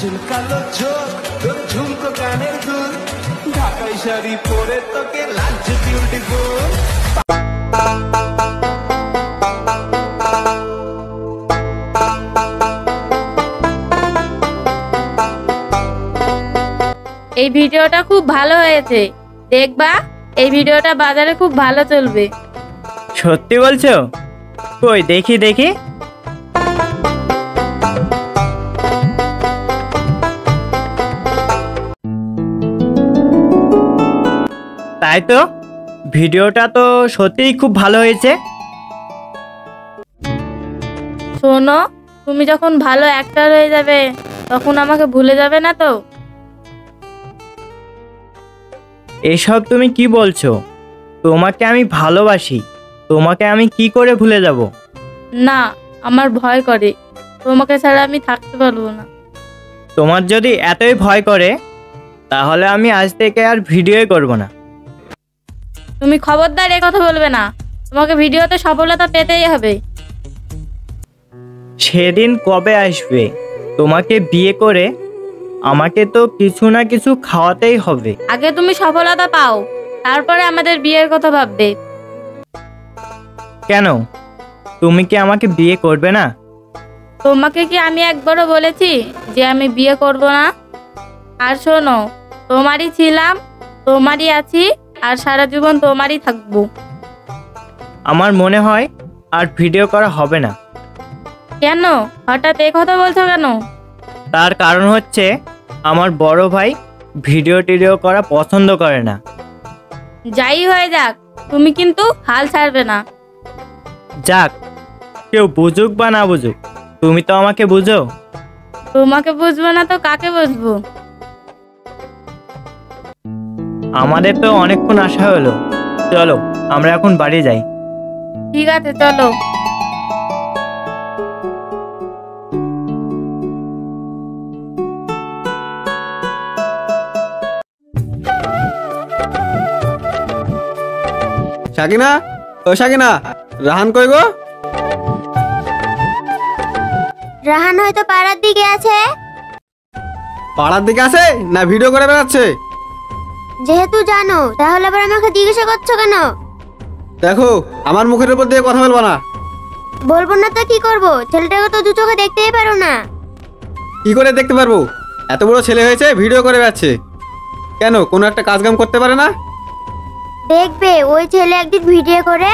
চুলকালো চোখ তোর ঝুমকো কানের দুল ঢাকাই শাড়ি পরে তোকে লাগছে বিউটিফুল। এই ভিডিওটা খুব ভালো হয়েছে, দেখবা এই ভিডিওটা বাজারে খুব ভালো চলবে। সত্যি বলছো? কই দেখি দেখি। তাই তো, ভিডিওটা তো সত্যিই খুব ভালো হয়েছে। শোনো, তুমি যখন ভালো অ্যাক্টর হয়ে যাবে তখন আমাকে ভুলে যাবে না তো? এসব তুমি কি বলছো? তোমাকে আমি ভালোবাসি, তোমাকে আমি কি করে ভুলে যাব? না, আমার ভয় করে, তোমাকে ছাড়া আমি থাকতে পারবো না। তোমার যদি এতই ভয় করে তাহলে আমি আজ থেকে আর ভিডিওই করব না। তুমি খবরদার এ কথা বলবে না, তোমাকে ভিডিওতে সফলতা পেতেই হবে। সেদিন কবে আসবে? তোমাকে বিয়ে করে আমাকে তো কিছু না কিছু খাওয়াতেই হবে। আগে তুমি সফলতা পাও, তারপরে আমাদের বিয়ের কথা ভাববে। কেন, তুমি কি আমাকে বিয়ে করবে না? তোমাকে কি আমি একবারও বলেছি যে আমি বিয়ে করব না? আর শোনো, তোমারই ছিলাম, তোমারই আছি, আর সারা জীবন তোমারই থাকবো। আমার মনে হয় আর ভিডিও করা হবে না। কেন হঠাৎ এই কথা বলছো কেন? তার কারণ হচ্ছে আমার বড় ভাই ভিডিও টিডিও করা পছন্দ করে না। যাই হয়ে যাক, তুমি কিন্তু হাল ছাড়বে না। যাক, কেউ বুঝুক বা না বুঝুক, তুমি তো আমাকে বুঝো। তোমাকে বুঝবো না তো কাকে বুঝবো? আমাদের তো অনেকক্ষণ আশা হলো, চলো আমরা এখন বাড়ি যাই। ঠিক আছে, চলো। শাকিনা, ও শাকিনা, রাহান কই গো? রাহান হয়তো পাড়ার দিকে আছে। পাড়ার দিকে আছে না ভিডিও করে বেড়াচ্ছে? যেহেতু জানো তাহলে আবার আমাকে জিজ্ঞাসা করছো কেন? দেখো, আমার মুখের উপর দিয়ে কথা বলবা না। বলবো না তো কি করব? ছেলেটাকে তো দু চোখে দেখতেই পারো না। কি করে দেখতে পারবো? এত বড় ছেলে হয়েছে ভিডিও করে বেড়াচ্ছে। কেন, কোনো একটা কাজ কাম করতে পারে না? দেখবে ওই ছেলে একদিন ভিডিও করে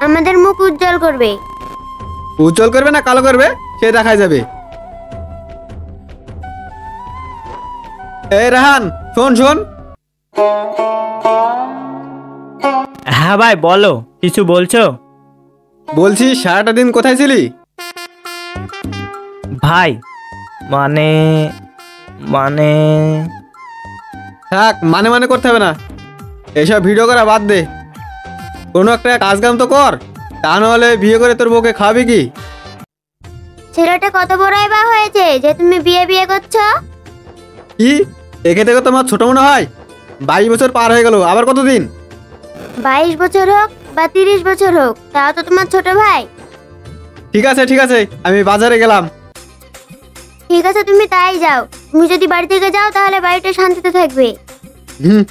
আমাদের মুখ উজ্জ্বল করবে। উজ্জ্বল করবে না কালো করবে সে দেখা যাবে। এই রাহান, শোন শোন। হ্যাঁ ভাই বলো, কিছু বলছো? বলছি সারাটা দিন কোথায় ছিলি? ভাই মানে মানে থাক, মানে মানে করতে হবে না। এইসব ভিডিও করা বাদ দে, কোনো একটা কাজ কাম তো কর, তা নাহলে বিয়ে করে তোর বউকে খাওয়াবি কি? ছেলেটা কত বড়ই বা হয়েছে যে তুমি বিয়ে বিয়ে করছো? কি একে থেকে তোমার ছোট মনে হয়? 22 বছর পার হয়ে গেল, আবার কতদিন? 22 বছর হোক বা 30 বছর হোক, তাও তো তোমার ছোট ভাই। ঠিক আছে ঠিক আছে, আমি বাজারে গেলাম। ঠিক আছে, তুমি তাই যাও। তুমি যদি বাড়ি থেকে যাও তাহলে বাড়িটা শান্তিতে থাকবে। হুম।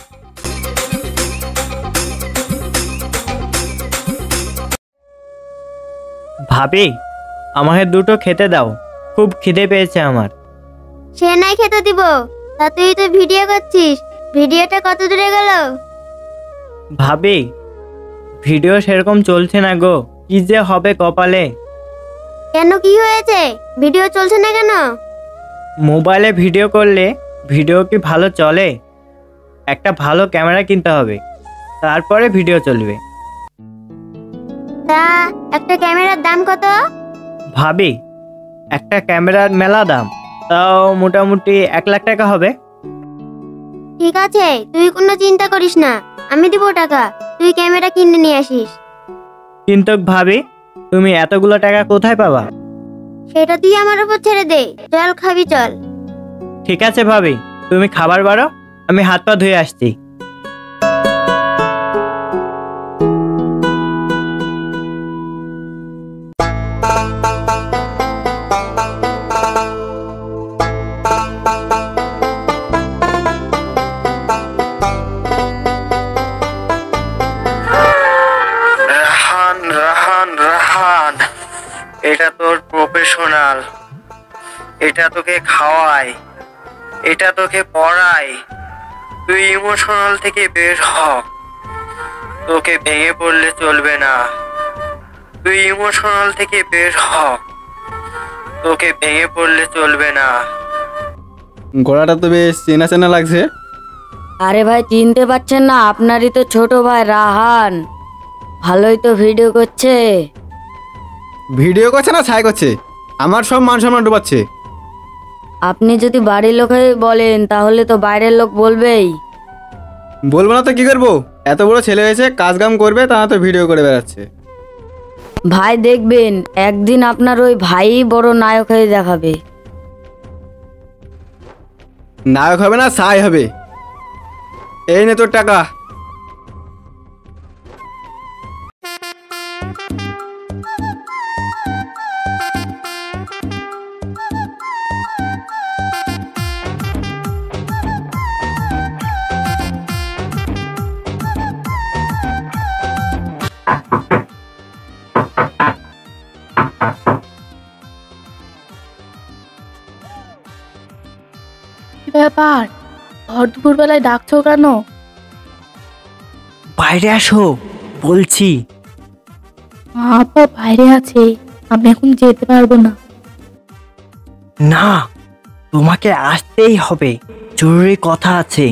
ভাবি, আমাকে দুটো খেতে দাও, খুব খিদে পেয়েছে আমার। সে নাই খেতে দিব, তা তুই তো ভিডিও করছিস, ভিডিওটা কত দূরে গেল? ভাবি, ভিডিও সেরকম চলছে না গো, কি যে হবে কপালে। কেন, কি হয়েছে? ভিডিও চলছে না কেন? মোবাইলে ভিডিও করলে ভিডিও কি ভালো চলে? একটা ভালো ক্যামেরা কিনতে হবে, তারপরে ভিডিও চলবে। তা একটা ক্যামেরার দাম কত? ভাবি, একটা ক্যামেরার মেলা দাম, তাও মোটামুটি 1 লাখ টাকা হবে। ঠিক আছে, তুই কোনো চিন্তা করিস না, আমি দিব টাকা, তুই ক্যামেরা কিনে নিয়ে আসিস। কিন্তু ভাবি, তুমি এতগুলো টাকা কোথায় পাবা? সেটা তুই আমার উপর ছেড়ে দে, চল খাবি চল। ঠিক আছে ভাবি, তুমি খাবার বাড়ো, আমি হাত পা ধুয়ে আসছি। এটা তোর প্রফেশনাল, এটা তোকে খাওয়ায়, এটা তোকে পড়ায়। তুই ইমোশনাল থেকে বের হ, তোকে ভেঙে পড়লে চলবে না। তুই ইমোশনাল থেকে বের হ, তোকে ভেঙে পড়লে চলবে না। গলাটা তো বেশ চেনা চেনা লাগছে। আরে ভাই, চিনতে পারছেন না? আপনারই তো ছোট ভাই রাহান। ভালোই তো ভিডিও করছে। ভিডিও করছে না ছাই করছে? আমার সব মান সম্মান ডুবাচ্ছে। আপনি যদি বাড়ির লোক হয়ে বলেন তাহলে তো বাইরের লোক বলবেই। বলবো না তো কি করবো? এত বড় ছেলে হয়েছে, কাজ কাম করবে, তা না তো ভিডিও করে বেড়াচ্ছে। ভাই দেখবেন একদিন আপনার ওই ভাই বড় নায়ক হয়ে দেখাবে। নায়ক হবে না, ছাই হবে। এই নে তোর টাকা। কি ব্যাপার, ভর দুপুর বেলায় ডাকছো কেন? বাইরে আসো বলছি। আপা বাইরে আছে, আমি এখন যেতে পারবো না। না, তোমাকে আসতেই হবে, জরুরি কথা আছে।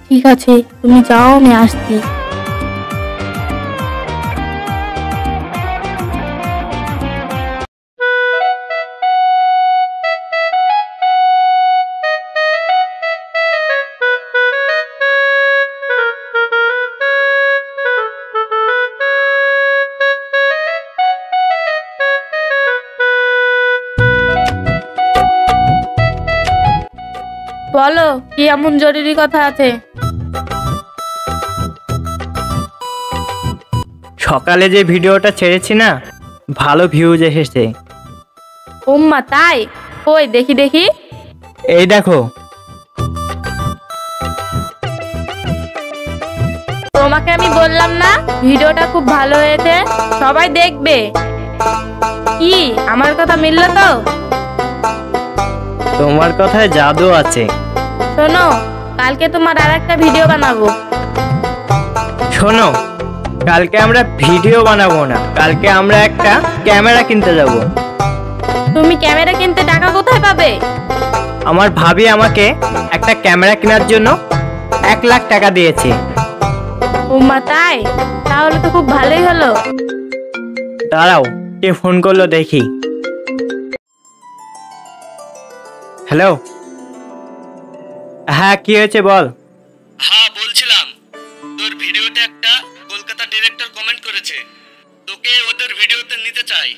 ঠিক আছে, তুমি যাও, আমি আসছি। বলো, কি এমন জরুরি কথা আছে? সকালে যে ভিডিওটা ছেড়েছি না, ভালো ভিউজ এসেছে। উম্মা তাই? কই দেখি দেখি। এই দেখো। তোমাকে আমি বললাম না ভিডিওটা খুব ভালো হয়েছে, সবাই দেখবে। কি আমার কথা মিললো তো? তোমার কথায় জাদু আছে। শোনো, কালকে তোমার আর একটা ভিডিও বানাবো। শোনো, কালকে আমরা ভিডিও বানাবো না, কালকে আমরা একটা ক্যামেরা কিনতে যাব। তুমি ক্যামেরা কিনতে টাকা কোথায় পাবে? আমার ভাবি আমাকে একটা ক্যামেরা কেনার জন্য 1 লাখ টাকা দিয়েছে। উম্মা তাই? তাহলে তো খুব ভালোই হলো। দাঁড়াও, কে ফোন করলো দেখি। হ্যালো। হ্যাঁ, কি হয়েছে বল। হ্যাঁ, বলছিলাম তোর ভিডিওতে একটা কলকাতা ডিরেক্টর কমেন্ট করেছে, তোকে ওদের ভিডিওতে নিতে চাই।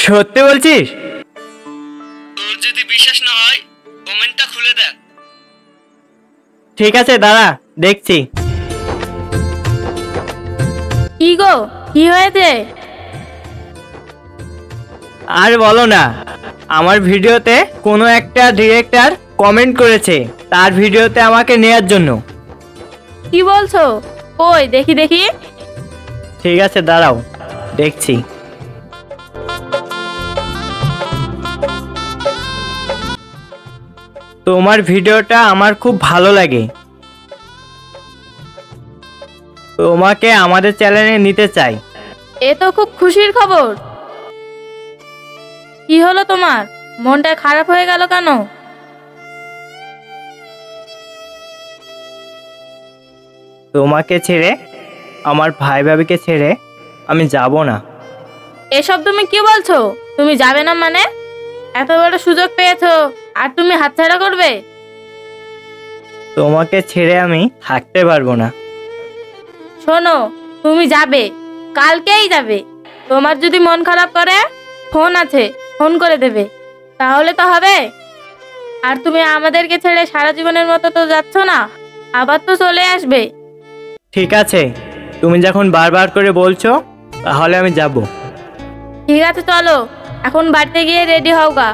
সত্যি বলছিস? তোর যদি বিশ্বাস না হয় কমেন্টটা খুলে দেখ। ঠিক আছে, দাঁড়া দেখছি। কি গো, কি হয়েছে? আর বলো না, আমার ভিডিওতে কোনো একটা ডিরেক্টর কমেন্ট করেছে তার ভিডিওতে আমাকে নেয়ার জন্য। কি বলছো? কই দেখি দেখি। ঠিক আছে, দাঁড়াও দেখছি। তোমার ভিডিওটা আমার খুব ভালো লাগে, তোমাকে আমাদের চ্যানেলে নিতে চাই। এ তো খুব খুশির খবর। কি হলো তোমার, মনটা খারাপ হয়ে গেল কেন? তোমাকে ছেড়ে, আমার ভাই ভাবিকে ছেড়ে আমি যাব না। এসব তুমি কি বলছো? তুমি যাবে না মানে? এত বড় সুযোগ পেয়েছো আর তুমি হাতছাড়া করবে? তোমাকে ছেড়ে আমি থাকতে পারবো না। শোনো, তুমি যাবে, কালকেই যাবে। তোমার যদি মন খারাপ করে ফোন আছে, ফোন করে দেবে, তাহলে তো হবে। আর তুমি আমাদেরকে ছেড়ে সারা জীবনের মতো তো যাচ্ছ না, আবার তো চলে আসবে। ঠিক আছে, তুমি যখন বারবার করে বলছো তাহলে আমি যাব। ঠিক আছে, চলো এখন বাড়িতে গিয়ে রেডি হও গা।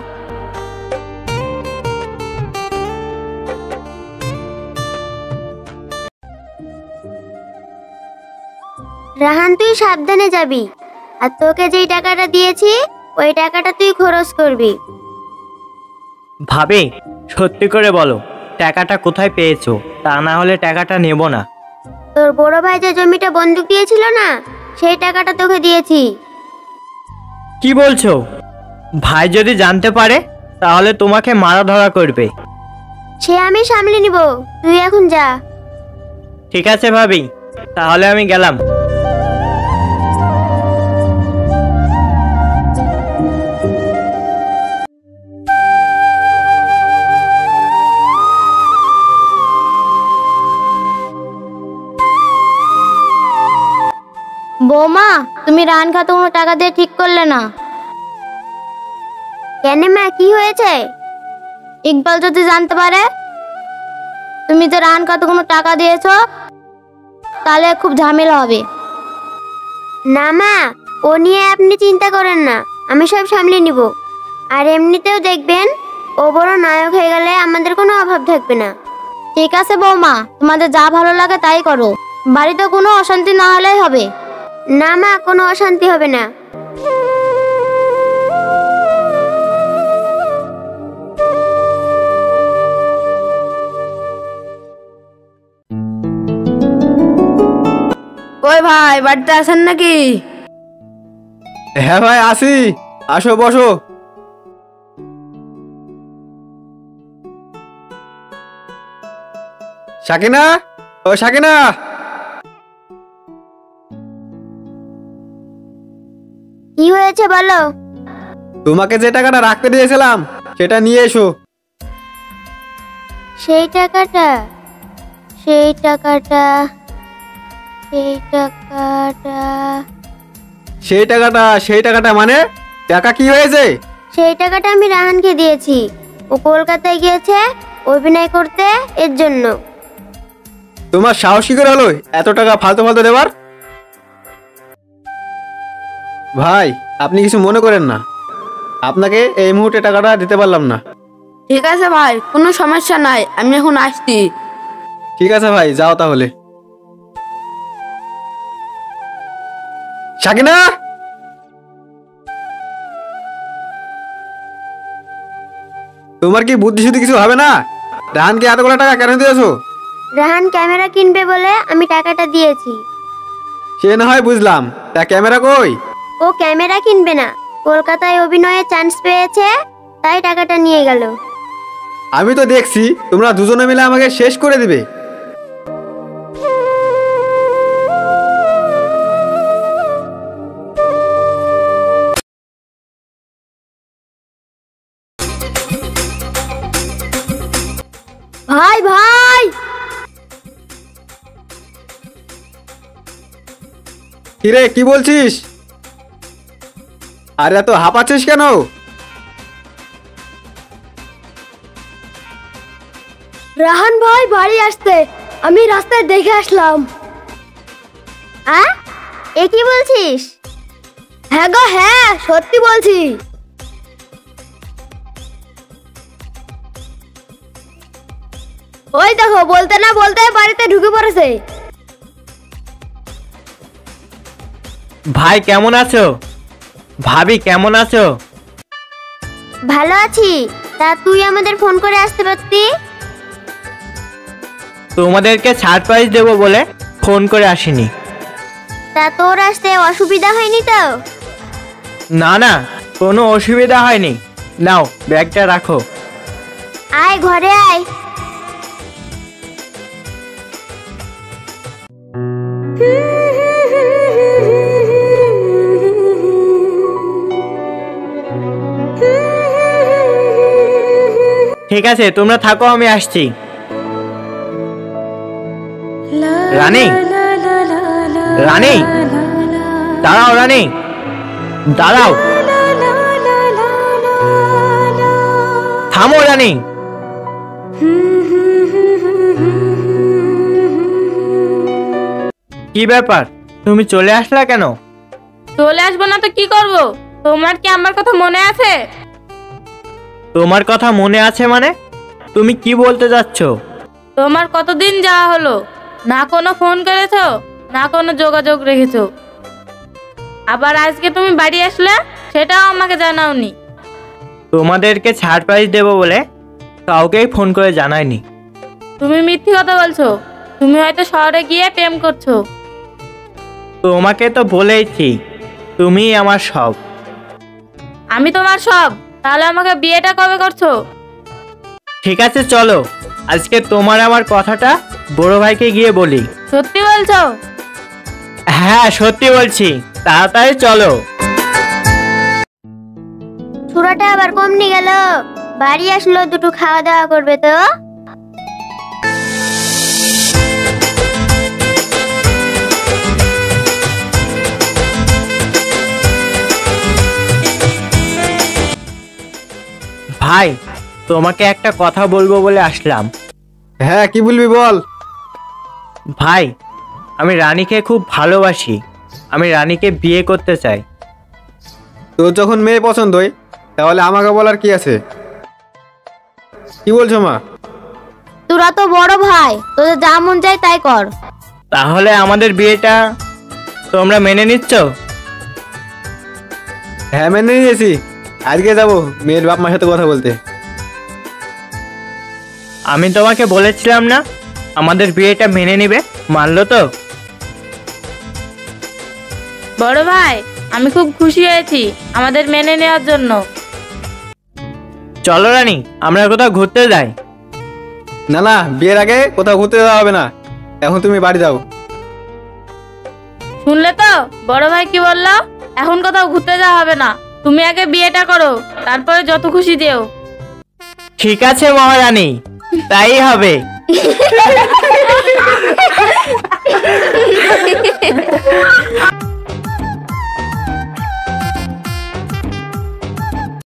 রাহান, তুই সাবধানে যাবি। আর তোকে যেই টাকাটা দিয়েছি ওই টাকাটা তুই খরচ করবি। ভাবি সত্যি করে বলো, টাকাটা কোথায় পেয়েছো? তা না হলে টাকাটা নেব না। তোর বড় ভাই যে জমিটা বন্ধক দিয়েছিল না, সেই টাকাটা তোকে দিয়েছি। কি বলছো? ভাই যদি জানতে পারে তাহলে তোমাকে মারা ধরা করবে। সে আমি সামলে নিব, তুই এখন যা। ঠিক আছে ভাবি, তাহলে আমি গেলাম। বৌমা, তুমি রান খাতে কোনো টাকা দিয়ে ঠিক করলে না কেন? মা কি হয়েছে? ইকবাল যদি জানতে পারে তুমি যে রান কত কোনো টাকা দিয়েছো, তাহলে খুব ঝামেলা হবে। না মা, ও নিয়ে আপনি চিন্তা করেন না, আমি সব সামলে নিব। আর এমনিতেও দেখবেন, ও বড় নায়ক হয়ে গেলে আমাদের কোনো অভাব থাকবে না। ঠিক আছে বৌমা, তোমাদের যা ভালো লাগে তাই করো, বাড়িতে কোনো অশান্তি না হলেই হবে। না মা, কোনো অশান্তি হবে না। ওই ভাই, বাড়িতে আছেন নাকি? হ্যাঁ ভাই আসি, আসো বসো। সাকিনা, ও সাকিনা, কি হয়েছে বলো? তোমাকে যে টাকাটা রাখতে দিয়েছিলাম সেটা নিয়ে এসো। সেই টাকাটা সেই টাকাটা সেই টাকাটা সেই টাকাটা মানে টাকা কি হয়েছে? সেই টাকাটা আমি রাহানকে দিয়েছি। ও কলকাতায় গিয়েছে অভিনয় করতে, এর জন্য। তোমার সাহস কি করে হলো এত টাকা ফালতু ফালতু দেবার? ভাই আপনি কিছু মনে করেন না, আপনাকে এই মুহূর্তে টাকাটা দিতে পারলাম না। ঠিক আছে ভাই, কোনো সমস্যা নাই, আমি এখন আসছি। ঠিক আছে ভাই, যাও তাহলে। সাকিনা, তোমার কি বুদ্ধি শুদ্ধি কিছু হবে না? রাহানকে এতগুলো টাকা কেন দিয়েছো? রাহান ক্যামেরা কিনবে বলে আমি টাকাটা দিয়েছি। সে না হয় বুঝলাম, তা ক্যামেরা কই? ও ক্যামেরা কিনবে না, কলকাতায় অভিনয়ে চান্স পেয়েছে, তাই টাকাটা নিয়ে গেল। আমি তো দেখছি তোমরা দুজনে মিলে আমাকে শেষ করে দিবে। ভাই ভাই, কিরে কি বলছিস? আর এত হাঁপাচ্ছিস কেন? রাহান ভাই বাড়ি আসতে, আমি রাস্তায় দেখে আসলাম। এ কি বলছিস? হ্যাঁ গো হ্যাঁ, সত্যি বলছি। ওই দেখো, বলতে না বলতে বাড়িতে ঢুকে পড়েছে। ভাই কেমন আছো? ভাবি কেমন আছো? ভালো আছি। তা তুই আমাদের ফোন করে আসতে পারতি। তোমাদেরকে সারপ্রাইজ দেবো বলে ফোন করে আসিনি। তা তোর আসতে অসুবিধা হয়নি তো? না না, কোনো অসুবিধা হয়নি। নাও ব্যাগটা রাখো। আয় ঘরে আয়। ঠিক আছে, তোমরা থাকো, আমি আসছি। রানী, রানী, দাঁড়াও রানী, দাঁড়াও, থামো রানী। কি ব্যাপার, তুমি চলে আসলা কেন? চলে আসবো না তো কি করব? তোমার কি আমার কথা মনে আছে? তোমার কথা মনে আছে মানে? তুমি কি বলতে যাচ্ছ? তোমার কতদিন যাওয়া হলো, না কোনো ফোন করেছো, না কোনো যোগাযোগ রেখেছো। আবার আজকে তুমি বাড়ি আসলে, সেটাও আমাকে জানাওনি। তোমাদেরকে সারপ্রাইজ দেবো বলে কাউকেই ফোন করে জানাইনি। তুমি মিথ্যে কথা বলছো। তুমি হয়তো শহরে গিয়ে প্রেম করছো। তোমাকে তো বলেইছি তুমি আমার সব। আমি তোমার সব? তাহলে আমাকে বিয়েটা কবে করছো? ঠিক আছে চলো, আজকে তোমার আমার কথাটা বড় ভাইকে গিয়ে বলি। সত্যি বলছো? হ্যাঁ সত্যি বলছি, তাড়াতাড়ি চলো। ছোড়াটা আবার কমনি গেল, বাড়ি আসলো দুটো খাওয়া দাওয়া করবে তো। ভাই তোমাকে একটা কথা বলবো বলে আসলাম। হ্যাঁ কি বলবি বল। ভাই আমি রানীকে খুব ভালোবাসি, আমি রানীকে বিয়ে করতে চাই। তোর যখন মেয়ে পছন্দই তাহলে আমাকে বলার কি আছে? কি বলছো মা? তোরা তো বড় ভাই, তোদের যা মন চায় তাই কর। তাহলে আমাদের বিয়েটা তোমরা মেনে নিচ্ছ? হ্যাঁ মেনে নিয়েছি। আজকে যাবো মেয়ের বাপ মার সাথে কথা বলতে। আমি তোমাকে বলেছিলাম না আমাদের বিয়েটা মেনে নিবে, মানলো তো? বড় ভাই, আমি খুব খুশি হয়েছি আমাদের মেনে নেওয়ার জন্য। চলো রানী আমরা কোথাও ঘুরতে যাই। না না, বিয়ের আগে কোথাও ঘুরতে যাওয়া হবে না, এখন তুমি বাড়ি যাও। শুনলে তো বড় ভাই কি বললো? এখন কোথাও ঘুরতে যাওয়া হবে না, তুমি আগে বিয়েটা করো, তারপরে যত খুশি যেও। ঠিক আছে মহারানী, তাই হবে।